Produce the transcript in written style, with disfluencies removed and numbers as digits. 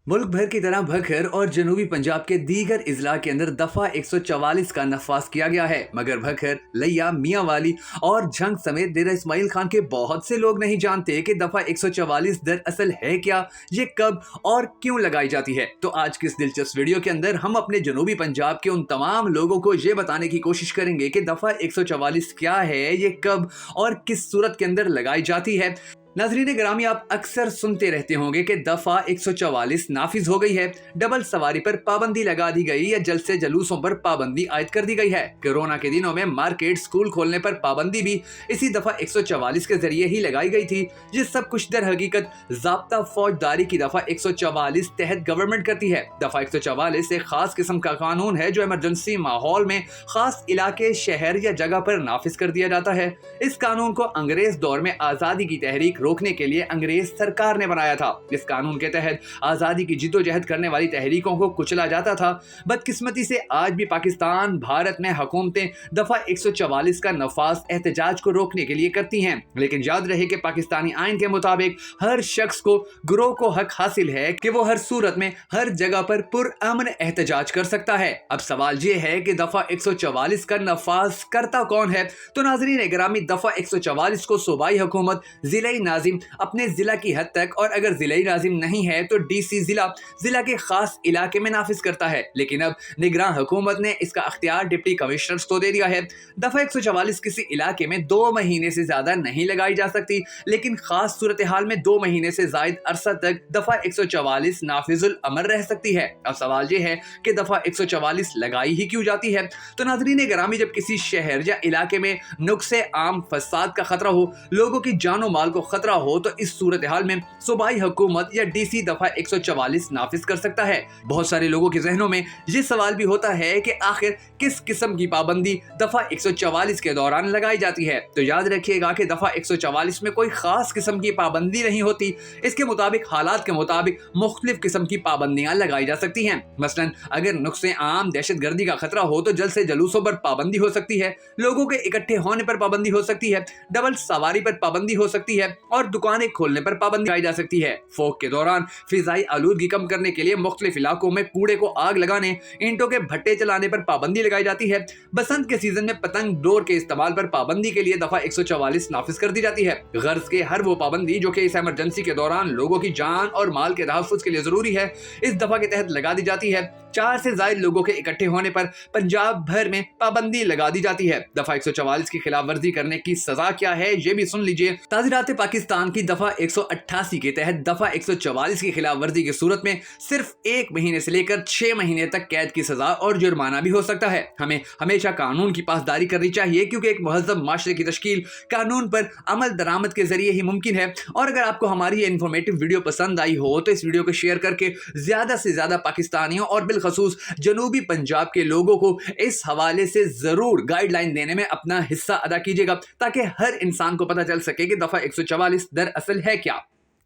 मुल्क भर की तरह भखर और जनूबी पंजाब के दीगर इजला के अंदर दफा 144 का नफाज किया गया है, मगर भखर, लैया, मियांवाली और झंग समेत डेरा इस्माइल खान के बहुत से लोग नहीं जानते कि दफा 144 दरअसल है क्या, ये कब और क्यों लगाई जाती है। तो आज की इस दिलचस्प वीडियो के अंदर हम अपने जनूबी पंजाब के उन तमाम लोगों को ये बताने की कोशिश करेंगे कि दफा 144 क्या है, ये कब और किस सूरत के अंदर लगाई जाती है। नाजरीन ग्रामी, आप अक्सर सुनते रहते होंगे कि दफा 144 नाफिज हो गई है, डबल सवारी पर पाबंदी लगा दी गई या जलसे जलूसों पर पाबंदी आयद कर दी गई है। कोरोना के दिनों में मार्केट, स्कूल खोलने पर पाबंदी भी इसी दफा 144 के जरिए ही लगाई गई थी। ये सब कुछ दर हकीकत ज़ाब्ता फौजदारी की दफा 144 तहत गवर्नमेंट करती है। दफा 144 एक खास किस्म का कानून है जो इमरजेंसी माहौल में खास इलाके, शहर या जगह पर नाफिज कर दिया जाता है। इस कानून को अंग्रेज दौर में आजादी की तहरीक रोकने के लिए अंग्रेज सरकार ने बनाया था। इस कानून के तहत आजादी की जिद्दोजहद करने वाली तहरीकों को कुचला जाता था। बदकिस्मती से आज भी पाकिस्तान, भारत में हुकूमतें दफा 144 का नफाज एहतजाज को रोकने के लिए करती हैं, लेकिन याद रहे कि पाकिस्तानी आइन के मुताबिक हर शख्स को, गिरोह को हक हासिल है कि वो हर सूरत में, हर जगह पर पुरअमन एहतजाज कर सकता है। अब सवाल ये है कि दफा 144 का नफाज करता कौन है। तो नाजरीन ग्रामी, दफा 144 को सूबाई हुकूमत, जिले नाजिम अपने जिला की हद तक, और अगर जिले नाजिम नहीं है तो डीसी जिला के खास इलाके में नाफिज करता है। लेकिन अब निगरान हुकूमत ने इसका अख्तियार डिप्टी कमिश्नर्स को दे दिया है। दफा 144 किसी इलाके में 2 महीने से ज्यादा नहीं लगाई जा सकती, लेकिन खास सूरत हाल में 2 महीने से जायद अरसा तक दफा 144 नाफिजुल अमर रह सकती है। अब सवाल यह है कि दफा 144 लगाई ही क्यों जाती है। तो नाजरीन ग्रामी, जब किसी शहर या इलाके में नुक्से आम, फसाद का खतरा हो, लोगों की जानो माल को खतरा हो, तो इस सूरत हाल में सूबाई हुकूमत या डीसी दफा 144 नाफिज कर सकता है। बहुत सारे लोगों के जहनों में ये सवाल भी होता है कि आखिर किस किस्म की पाबंदी दफा 144 के दौरान लगाई जाती है। तो याद रखिएगा कि दफा 144 में कोई खास किस्म की पाबंदी नहीं होती। इसके मुताबिक, हालात के मुताबिक मुख्तलिफ किस्म की पाबंदियां लगाई जा सकती हैं। मसलन अगर नुक्से आम, दहशत गर्दी का खतरा हो तो जलसे जलूसों पर पाबंदी हो सकती है, लोगों के इकट्ठे होने पर पाबंदी हो सकती है, डबल सवारी पर पाबंदी हो सकती है और दुकानें खोलने पर पाबंदी लगाई जा सकती है। फोक के दौरान फिजाई आलूदगी कम करने के लिए मुख्तलिफ इलाकों में कूड़े को आग लगाने, ईंटों के भट्टे चलाने पर पाबंदी लगाई जाती है। बसंत के सीजन में पतंग डोर के इस्तेमाल पर पाबंदी के लिए दफा 144 नाफिज कर दी जाती है। गर्ज के हर वो पाबंदी जो कि इस इमरजेंसी के दौरान लोगों की जान और माल के तहफ्फुज के लिए जरूरी है, इस दफा के तहत लगा दी जाती है। 4 से ज्यादा लोगों के इकट्ठे होने पर पंजाब भर में पाबंदी लगा दी जाती है। दफा 144 की खिलाफ वर्जी करने की सजा क्या है, ये भी सुन लीजिए। ताज़ीरात पाकिस्तान की दफा 188 के तहत दफा 144 की खिलाफ वर्जी की सूरत में सिर्फ 1 महीने से लेकर 6 महीने तक कैद की सजा और जुर्माना भी हो सकता है। हमें हमेशा कानून की पासदारी करनी चाहिए, क्योंकि एक महज़ब माशरे की तश्कील कानून पर अमल दरामद के जरिए ही मुमकिन है। और अगर आपको हमारी ये इन्फॉर्मेटिव वीडियो पसंद आई हो तो इस वीडियो को शेयर करके ज्यादा से ज्यादा पाकिस्तानियों और बिलखसूस जनूबी पंजाब के लोगों को इस हवाले से जरूर गाइडलाइन देने में अपना हिस्सा अदा कीजिएगा, ताकि हर इंसान को पता चल सके कि दफा 144 दरअसल है क्या।